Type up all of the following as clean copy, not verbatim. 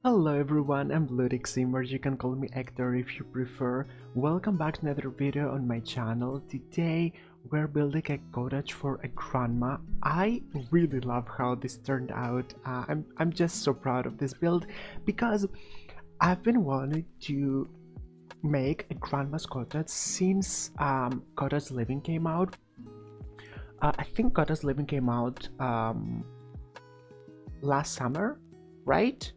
Hello everyone, I'm ludicsim, or you can call me Hector if you prefer. Welcome back to another video on my channel. Today we're building a cottage for a grandma. I really love how this turned out. I'm just so proud of this build because I've been wanting to make a grandma's cottage since Cottage Living came out. I think Cottage Living came out last summer, right?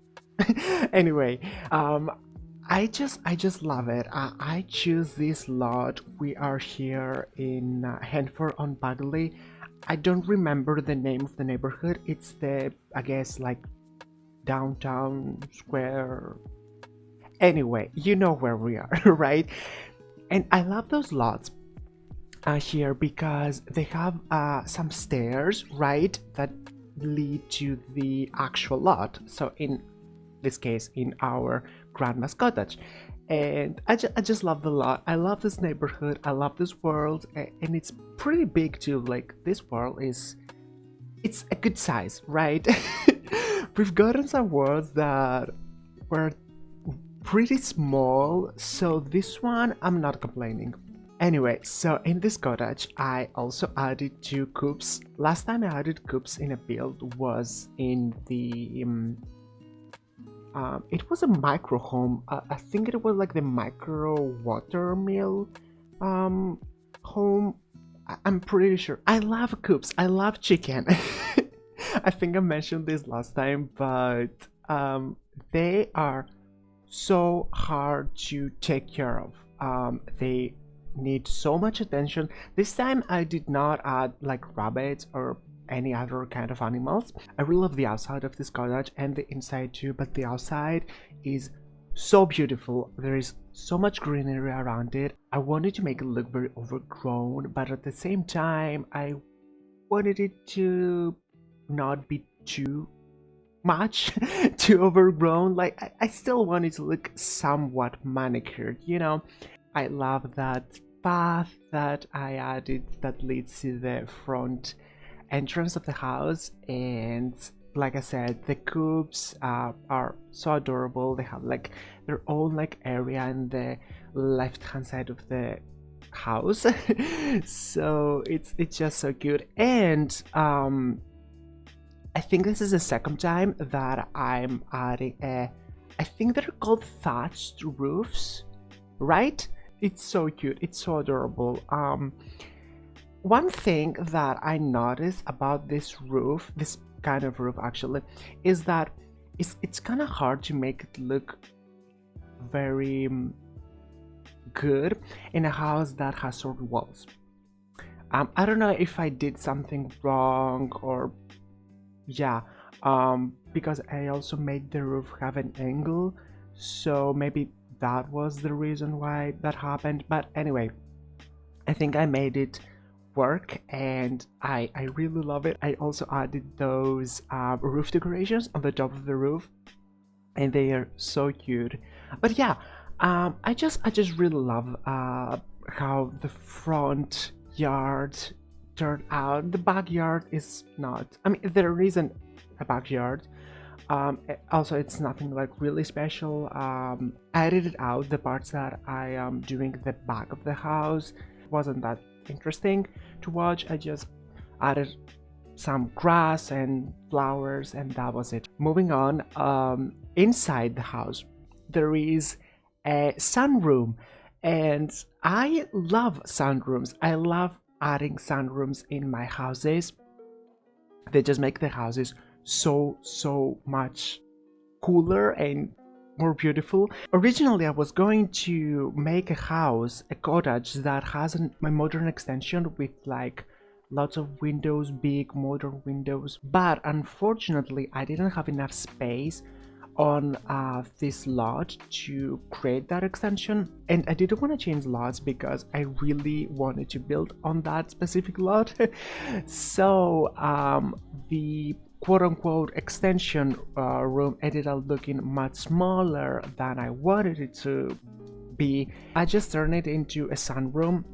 Anyway, I just love it. I choose this lot. We are here in Henford-on-Bagley. I don't remember the name of the neighborhood. It's the, I guess, like downtown square. Anyway, you know where we are, right? And I love those lots here because they have some stairs, right, that lead to the actual lot. So in this case, in our grandma's cottage, and I just love the lot. I love this neighborhood, I love this world, and it's pretty big too. Like, this world it's a good size, right? We've gotten some worlds that were pretty small, so this one I'm not complaining. Anyway, so in this cottage I also added 2 coops. Last time I added coops in a build was in the it was a micro home. I think it was like the micro water mill home. I'm pretty sure. I love coops. I love chicken. I think I mentioned this last time, but they are so hard to take care of. They need so much attention. This time I did not add like rabbits or any other kind of animals. I really love the outside of this cottage and the inside too, but the outside is so beautiful. There is so much greenery around it. I wanted to make it look very overgrown, but at the same time I wanted it to not be too much too overgrown. Like, I still want it to look somewhat manicured, you know. I love that path that I added that leads to the front entrance of the house, and like I said, the coops are so adorable. They have like their own like area in the left hand side of the house. So it's just so cute. And I think this is the second time that I'm adding I think they're called thatched roofs, right? It's so cute, it's so adorable. One thing that I noticed about this roof, this kind of roof actually, is that it's kind of hard to make it look very good in a house that has certain walls. I don't know if I did something wrong, or yeah, because I also made the roof have an angle, so maybe that was the reason why that happened. But anyway, I think I made it work, and I really love it. I also added those roof decorations on the top of the roof, and they are so cute. But yeah, I just really love how the front yard turned out. The backyard is not, I mean, there isn't a backyard. Also, it's nothing like really special. I edited out the parts that I am doing the back of the house. It wasn't that interesting to watch. I just added some grass and flowers, and that was it. Moving on, inside the house there is a sunroom, and I love sunrooms. I love adding sunrooms in my houses. They just make the houses so much cooler and more beautiful. Originally I was going to make a house, a cottage that has a modern extension with like lots of windows, big modern windows, but unfortunately I didn't have enough space on this lot to create that extension, and I didn't want to change lots because I really wanted to build on that specific lot. So the quote-unquote extension room ended up looking much smaller than I wanted it to be. I just turned it into a sunroom,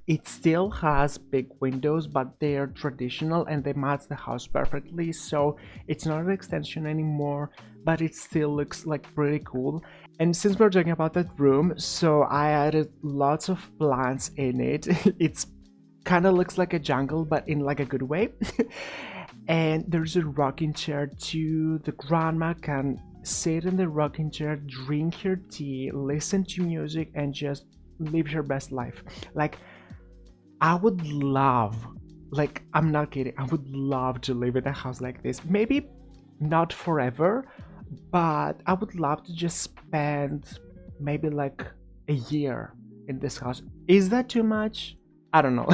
It still has big windows, but they are traditional and they match the house perfectly, so it's not an extension anymore, but it still looks like pretty cool. And since we're talking about that room, so I added lots of plants in it. It's kind of looks like a jungle, but in like a good way. And there's a rocking chair too. The grandma can sit in the rocking chair, drink her tea, listen to music, and just live her best life. Like, I would love, like, I'm not kidding, I would love to live in a house like this. Maybe not forever, but I would love to just spend maybe like a year in this house. Is that too much? I don't know.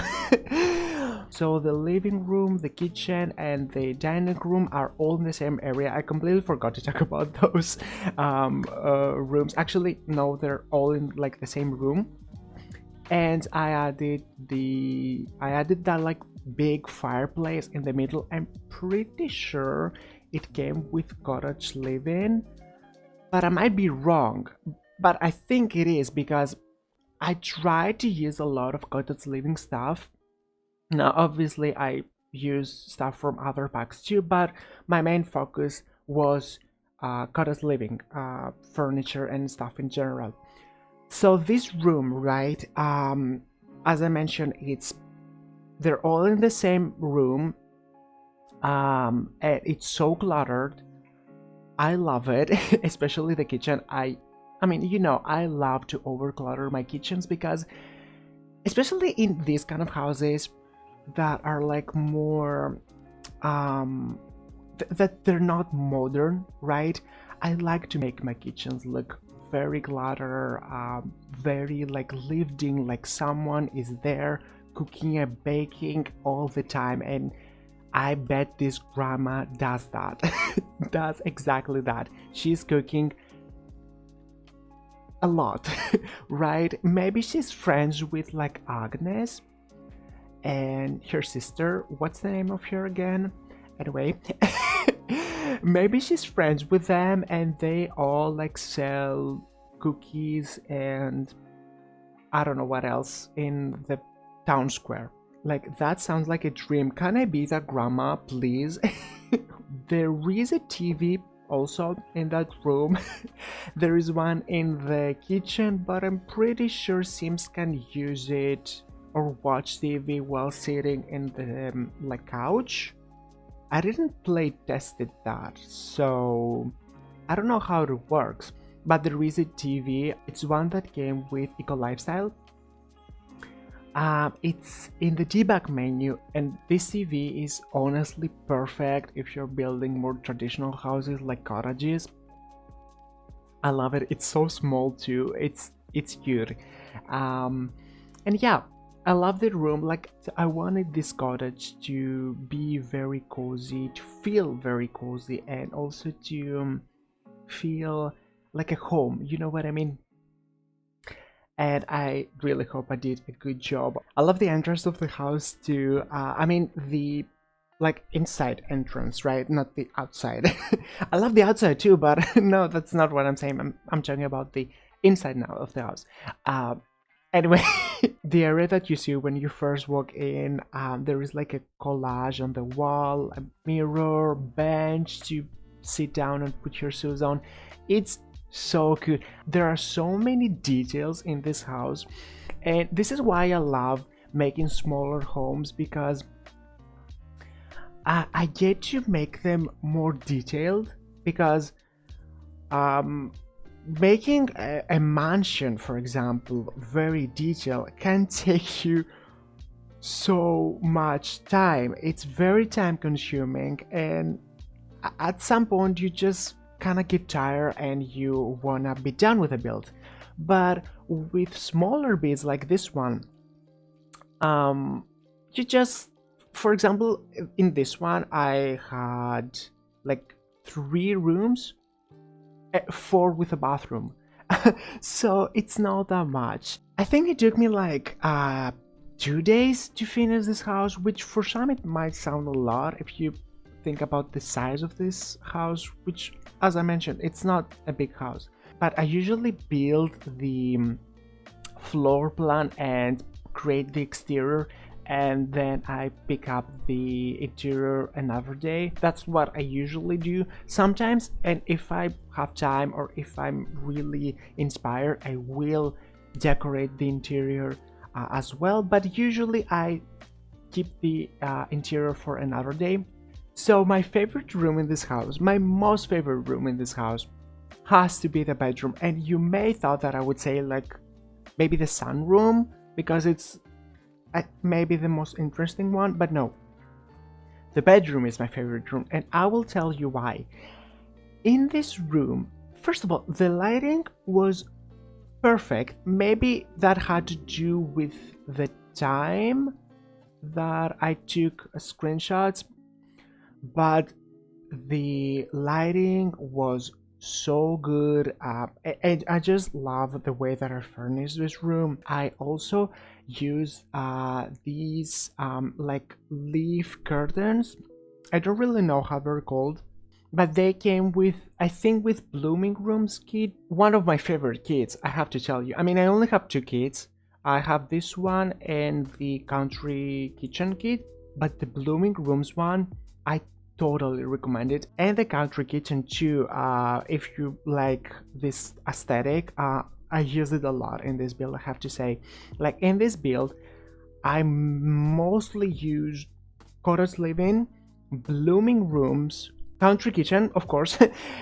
So the living room, the kitchen, and the dining room are all in the same area. I completely forgot to talk about those rooms. Actually, no, they're all in like the same room. And I added that like big fireplace in the middle. I'm pretty sure it came with cottage living, but I might be wrong. But I think it is because I tried to use a lot of cottage living stuff. Now, obviously, I use stuff from other packs too, but my main focus was cottage living, furniture and stuff in general. So this room, right? As I mentioned, they're all in the same room. And it's so cluttered. I love it, especially the kitchen. I mean, you know, I love to overclutter my kitchens because, especially in these kind of houses that are like more, that they're not modern, right? I like to make my kitchens look very cluttered, very like lived in, like someone is there cooking and baking all the time. And I bet this grandma does that. Does exactly that. She's cooking a lot, right? Maybe she's friends with like Agnes and her sister. What's the name of her again? Anyway, maybe she's friends with them and they all like sell cookies and I don't know what else in the town square. Like, that sounds like a dream. Can I be that grandma, please? There is a TV also in that room. There is one in the kitchen, but I'm pretty sure Sims can use it or watch TV while sitting in the like couch. I didn't play tested that, so I don't know how it works. But there is a TV. It's one that came with Eco Lifestyle. It's in the debug menu, and this TV is honestly perfect if you're building more traditional houses like cottages. I love it. It's so small too. It's cute. And yeah, I love the room. Like, I wanted this cottage to be very cozy, to feel very cozy, and also to feel like a home. You know what I mean? And I really hope I did a good job. I love the entrance of the house too. I mean, the like inside entrance, right? Not the outside. I love the outside too, but no, that's not what I'm saying. I'm talking about the inside now of the house. Anyway, the area that you see when you first walk in, there is like a collage on the wall, a mirror, bench to sit down and put your shoes on. It's so good. There are so many details in this house, and this is why I love making smaller homes, because I get to make them more detailed. Because making a mansion, for example, very detailed, can take you so much time. It's very time consuming, and at some point you just kind of get tired and you wanna be done with the build. But with smaller builds like this one, you just, for example, in this one I had like 3 rooms, 4 with a bathroom. So it's not that much. I think it took me like 2 days to finish this house, which for some it might sound a lot if you think about the size of this house, which, as I mentioned, it's not a big house. But I usually build the floor plan and create the exterior and then I pick up the interior another day. That's what I usually do sometimes, and if I have time or if I'm really inspired, I will decorate the interior as well, but usually I keep the interior for another day. So my favorite room in this house, my most favorite room in this house, has to be the bedroom. And you may thought that I would say like maybe the sunroom because it's maybe the most interesting one, but no, the bedroom is my favorite room, and I will tell you why. In this room, first of all, the lighting was perfect. Maybe that had to do with the time that I took screenshots, but the lighting was so good, and I just love the way that I furnished this room. I also use these like leaf curtains. I don't really know how they're called, but they came with, I think, with blooming rooms kit. One of my favorite kits, I have to tell you. I mean, I only have two kits. I have this one and the country kitchen kit, but the blooming rooms one, I totally recommend it, and the country kitchen too. If you like this aesthetic, I use it a lot in this build, I have to say. Like in this build, I mostly use cottage living, blooming rooms, country kitchen, of course.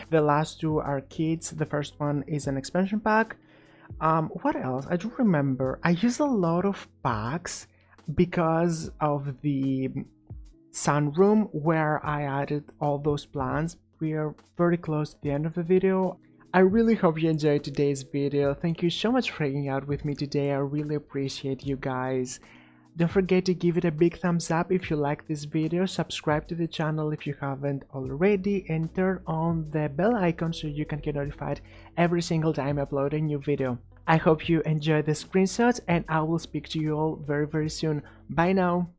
The last two are kits. The first one is an expansion pack. What else? I don't remember. I use a lot of packs because of the sunroom where I added all those plants. We are very close to the end of the video. I really hope you enjoyed today's video. Thank you so much for hanging out with me today. I really appreciate you guys. Don't forget to give it a big thumbs up if you like this video, subscribe to the channel if you haven't already, and turn on the bell icon so you can get notified every single time I upload a new video. I hope you enjoyed the screenshots, and I will speak to you all very soon. Bye now.